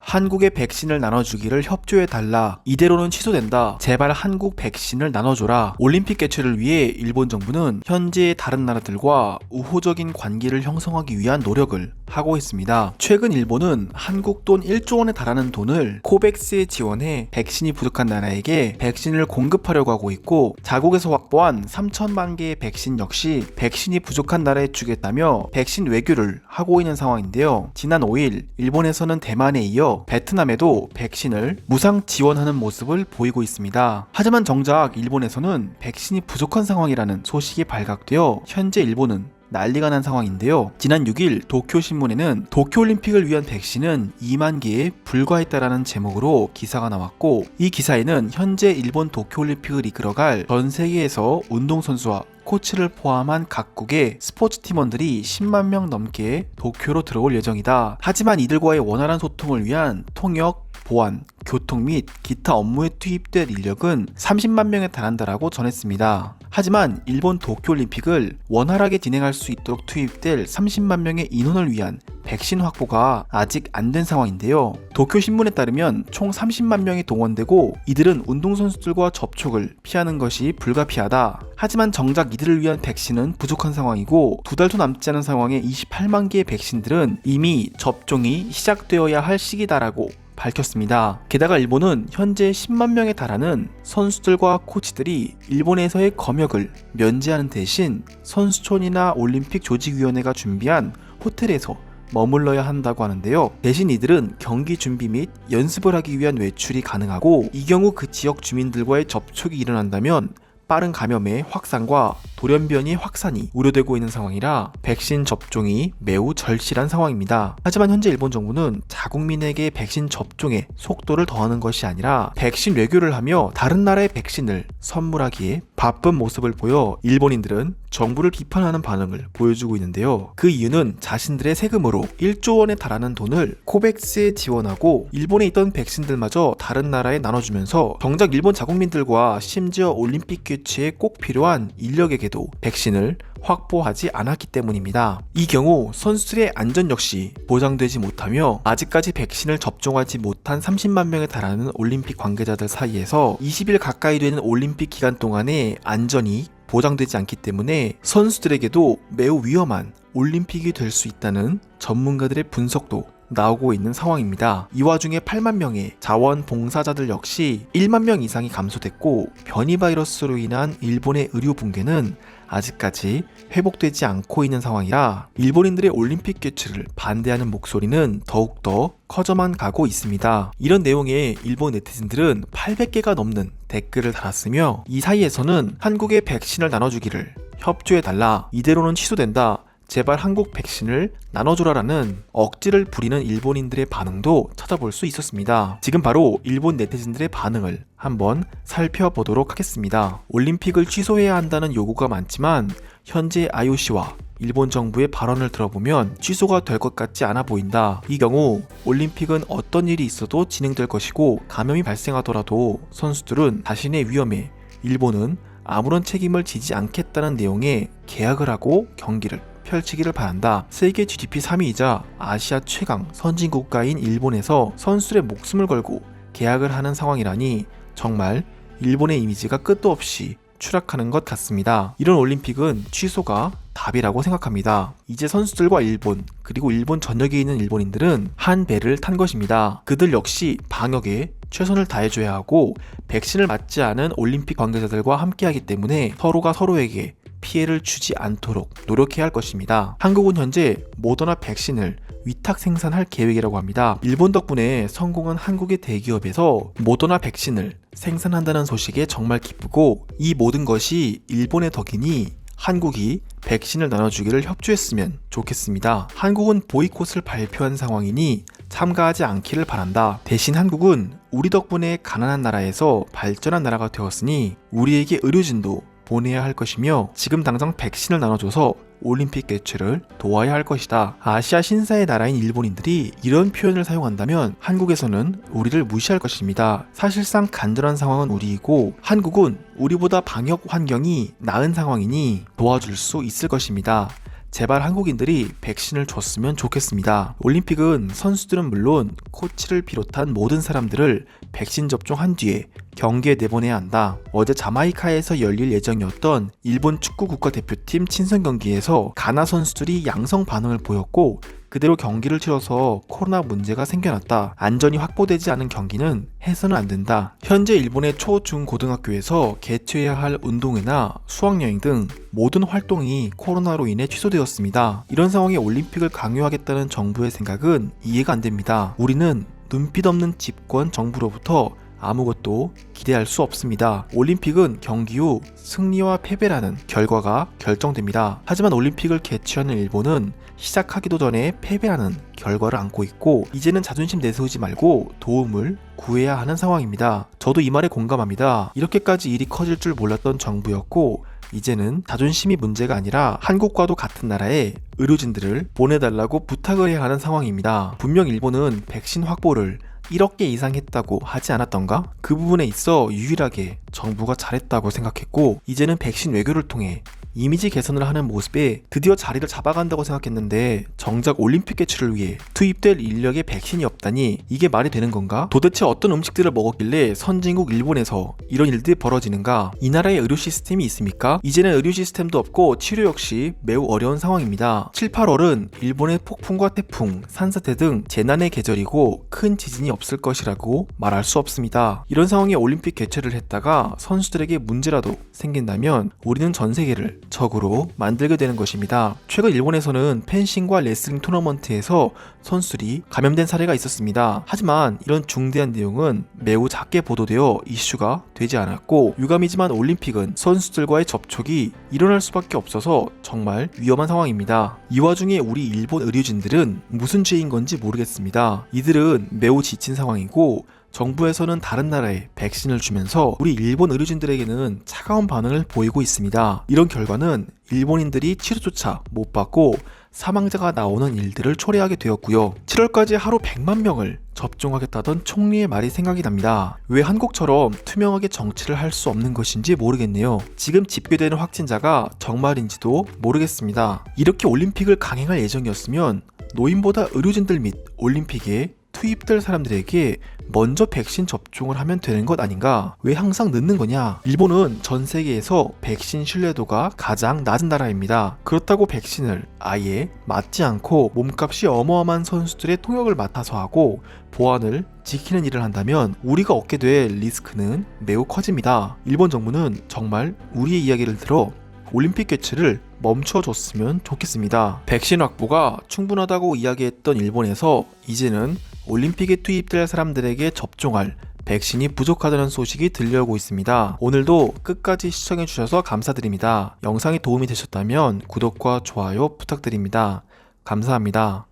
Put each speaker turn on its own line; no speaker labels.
한국에 백신을 나눠주기를 협조해달라. 이대로는 취소된다. 제발 한국 백신을 나눠줘라. 올림픽 개최를 위해 일본 정부는 현재 다른 나라들과 우호적인 관계를 형성하기 위한 노력을 하고 있습니다. 최근 일본은 한국 돈 1조 원에 달하는 돈을 코백스에 지원해 백신이 부족한 나라에게 백신을 공급하려고 하고 있고, 자국에서 확보한 3천만 개의 백신 역시 백신이 부족한 나라에 주겠다며 백신 외교를 하고 있는 상황인데요. 지난 5일 일본에서는 대만에 이어 베트남에도 백신을 무상 지원하는 모습을 보이고 있습니다. 하지만 정작 일본에서는 백신이 부족한 상황이라는 소식이 발각되어 현재 일본은 난리가 난 상황인데요. 지난 6일 도쿄신문에는 도쿄올림픽을 위한 백신은 2만 개에 불과했다라는 제목으로 기사가 나왔고, 이 기사에는 현재 일본 도쿄올림픽을 이끌어갈 전 세계에서 운동선수와 코치를 포함한 각국의 스포츠 팀원들이 10만 명 넘게 도쿄로 들어올 예정이다. 하지만 이들과의 원활한 소통을 위한 통역, 보안, 교통 및 기타 업무에 투입될 인력은 30만 명에 달한다라고 전했습니다. 하지만 일본 도쿄올림픽을 원활하게 진행할 수 있도록 투입될 30만 명의 인원을 위한 백신 확보가 아직 안 된 상황인데요. 도쿄신문에 따르면 총 30만 명이 동원되고 이들은 운동선수들과 접촉을 피하는 것이 불가피하다. 하지만 정작 이들을 위한 백신은 부족한 상황이고, 2달도 남지 않은 상황에 28만 개의 백신들은 이미 접종이 시작되어야 할 시기다라고 밝혔습니다. 게다가 일본은 현재 10만 명에 달하는 선수들과 코치들이 일본에서의 검역을 면제하는 대신 선수촌이나 올림픽 조직위원회가 준비한 호텔에서 머물러야 한다고 하는데요. 대신 이들은 경기 준비 및 연습을 하기 위한 외출이 가능하고, 이 경우 그 지역 주민들과의 접촉이 일어난다면 빠른 감염의 확산과 돌연변이 확산이 우려되고 있는 상황이라 백신 접종이 매우 절실한 상황입니다. 하지만 현재 일본 정부는 자국민에게 백신 접종의 속도를 더하는 것이 아니라 백신 외교를 하며 다른 나라의 백신을 선물하기에 바쁜 모습을 보여 일본인들은 정부를 비판하는 반응을 보여주고 있는데요. 그 이유는 자신들의 세금으로 1조 원에 달하는 돈을 코백스에 지원하고 일본에 있던 백신들마저 다른 나라에 나눠주면서 정작 일본 자국민들과 심지어 올림픽 개최에 꼭 필요한 인력에게도 백신을 확보하지 않았기 때문입니다. 이 경우 선수들의 안전 역시 보장되지 못하며 아직까지 백신을 접종하지 못한 30만 명에 달하는 올림픽 관계자들 사이에서 20일 가까이 되는 올림픽 기간 동안의 안전이 보장되지 않기 때문에 선수들에게도 매우 위험한 올림픽이 될 수 있다는 전문가들의 분석도 나오고 있는 상황입니다. 이 와중에 8만 명의 자원봉사자들 역시 1만 명 이상이 감소됐고, 변이 바이러스로 인한 일본의 의료 붕괴는 아직까지 회복되지 않고 있는 상황이라 일본인들의 올림픽 개최를 반대하는 목소리는 더욱더 커져만 가고 있습니다. 이런 내용에 일본 네티즌들은 800개가 넘는 댓글을 달았으며, 이 사이에서는 한국에 백신을 나눠주기를 협조해달라, 이대로는 취소된다, 제발 한국 백신을 나눠줘라라는 억지를 부리는 일본인들의 반응도 찾아볼 수 있었습니다. 지금 바로 일본 네티즌들의 반응을 한번 살펴보도록 하겠습니다. 올림픽을 취소해야 한다는 요구가 많지만 현재 IOC와 일본 정부의 발언을 들어보면 취소가 될 것 같지 않아 보인다. 이 경우 올림픽은 어떤 일이 있어도 진행될 것이고, 감염이 발생하더라도 선수들은 자신의 위험에 일본은 아무런 책임을 지지 않겠다는 내용의 계약을 하고 경기를 펼치기를 바란다. 세계 GDP 3위이자 아시아 최강 선진국가인 일본에서 선수들의 목숨을 걸고 계약을 하는 상황이라니 정말 일본의 이미지가 끝도 없이 추락하는 것 같습니다. 이런 올림픽은 취소가 답이라고 생각합니다. 이제 선수들과 일본, 그리고 일본 전역에 있는 일본인들은 한 배를 탄 것입니다. 그들 역시 방역에 최선을 다해줘야 하고, 백신을 맞지 않은 올림픽 관계자들과 함께하기 때문에 서로가 서로에게 피해를 주지 않도록 노력해야 할 것입니다. 한국은 현재 모더나 백신을 위탁 생산할 계획이라고 합니다. 일본 덕분에 성공한 한국의 대기업에서 모더나 백신을 생산한다는 소식에 정말 기쁘고, 이 모든 것이 일본의 덕이니 한국이 백신을 나눠주기를 협조했으면 좋겠습니다. 한국은 보이콧을 발표한 상황이니 참가하지 않기를 바란다. 대신 한국은 우리 덕분에 가난한 나라에서 발전한 나라가 되었으니 우리에게 의료진도 보내야 할 것이며, 지금 당장 백신을 나눠줘서 올림픽 개최를 도와야 할 것이다. 아시아 신사의 나라인 일본인들이 이런 표현을 사용한다면 한국에서는 우리를 무시할 것입니다. 사실상 간절한 상황은 우리이고, 한국은 우리보다 방역 환경이 나은 상황이니 도와줄 수 있을 것입니다. 제발 한국인들이 백신을 줬으면 좋겠습니다. 올림픽은 선수들은 물론 코치를 비롯한 모든 사람들을 백신 접종한 뒤에 경기에 내보내야 한다. 어제 자마이카에서 열릴 예정이었던 일본 축구 국가대표팀 친선 경기에서 가나 선수들이 양성 반응을 보였고 그대로 경기를 치러서 코로나 문제가 생겨났다. 안전이 확보되지 않은 경기는 해서는 안 된다. 현재 일본의 초, 중, 고등학교에서 개최해야 할 운동회나 수학여행 등 모든 활동이 코로나로 인해 취소되었습니다. 이런 상황에 올림픽을 강요하겠다는 정부의 생각은 이해가 안 됩니다. 우리는 눈빛 없는 집권 정부로부터 아무것도 기대할 수 없습니다. 올림픽은 경기 후 승리와 패배라는 결과가 결정됩니다. 하지만 올림픽을 개최하는 일본은 시작하기도 전에 패배라는 결과를 안고 있고 이제는 자존심 내세우지 말고 도움을 구해야 하는 상황입니다. 저도 이 말에 공감합니다. 이렇게까지 일이 커질 줄 몰랐던 정부였고 이제는 자존심이 문제가 아니라 한국과도 같은 나라에 의료진들을 보내달라고 부탁을 해야 하는 상황입니다. 분명 일본은 백신 확보를 1억 개 이상 했다고 하지 않았던가? 그 부분에 있어 유일하게 정부가 잘했다고 생각했고 이제는 백신 외교를 통해 이미지 개선을 하는 모습에 드디어 자리를 잡아간다고 생각했는데 정작 올림픽 개최를 위해 투입될 인력에 백신이 없다니 이게 말이 되는 건가? 도대체 어떤 음식들을 먹었길래 선진국 일본에서 이런 일들이 벌어지는가? 이 나라에 의료 시스템이 있습니까? 이제는 의료 시스템도 없고 치료 역시 매우 어려운 상황입니다. 7, 8월은 일본의 폭풍과 태풍, 산사태 등 재난의 계절이고 큰 지진이 없을 것이라고 말할 수 없습니다. 이런 상황에 올림픽 개최를 했다가 선수들에게 문제라도 생긴다면 우리는 전 세계를 적으로 만들게 되는 것입니다. 최근 일본에서는 펜싱과 레슬링 토너먼트에서 선수들이 감염된 사례가 있었습니다. 하지만 이런 중대한 내용은 매우 작게 보도되어 이슈가 되지 않았고 유감이지만 올림픽은 선수들과의 접촉이 일어날 수밖에 없어서 정말 위험한 상황입니다. 이 와중에 우리 일본 의료진들은 무슨 죄인 건지 모르겠습니다. 이들은 매우 지친 상황이고 정부에서는 다른 나라에 백신을 주면서 우리 일본 의료진들에게는 차가운 반응을 보이고 있습니다. 이런 결과는 일본인들이 치료조차 못 받고 사망자가 나오는 일들을 초래하게 되었고요. 7월까지 하루 100만 명을 접종하겠다던 총리의 말이 생각이 납니다. 왜 한국처럼 투명하게 정치를 할 수 없는 것인지 모르겠네요. 지금 집계되는 확진자가 정말인지도 모르겠습니다. 이렇게 올림픽을 강행할 예정이었으면 노인보다 의료진들 및 올림픽에 투입될 사람들에게 먼저 백신 접종을 하면 되는 것 아닌가? 왜 항상 늦는 거냐? 일본은 전 세계에서 백신 신뢰도가 가장 낮은 나라입니다. 그렇다고 백신을 아예 맞지 않고 몸값이 어마어마한 선수들의 통역을 맡아서 하고 보안을 지키는 일을 한다면 우리가 얻게 될 리스크는 매우 커집니다. 일본 정부는 정말 우리의 이야기를 들어 올림픽 개최를 멈춰줬으면 좋겠습니다. 백신 확보가 충분하다고 이야기했던 일본에서 이제는 올림픽에 투입될 사람들에게 접종할 백신이 부족하다는 소식이 들려오고 있습니다. 오늘도 끝까지 시청해주셔서 감사드립니다. 영상이 도움이 되셨다면 구독과 좋아요 부탁드립니다. 감사합니다.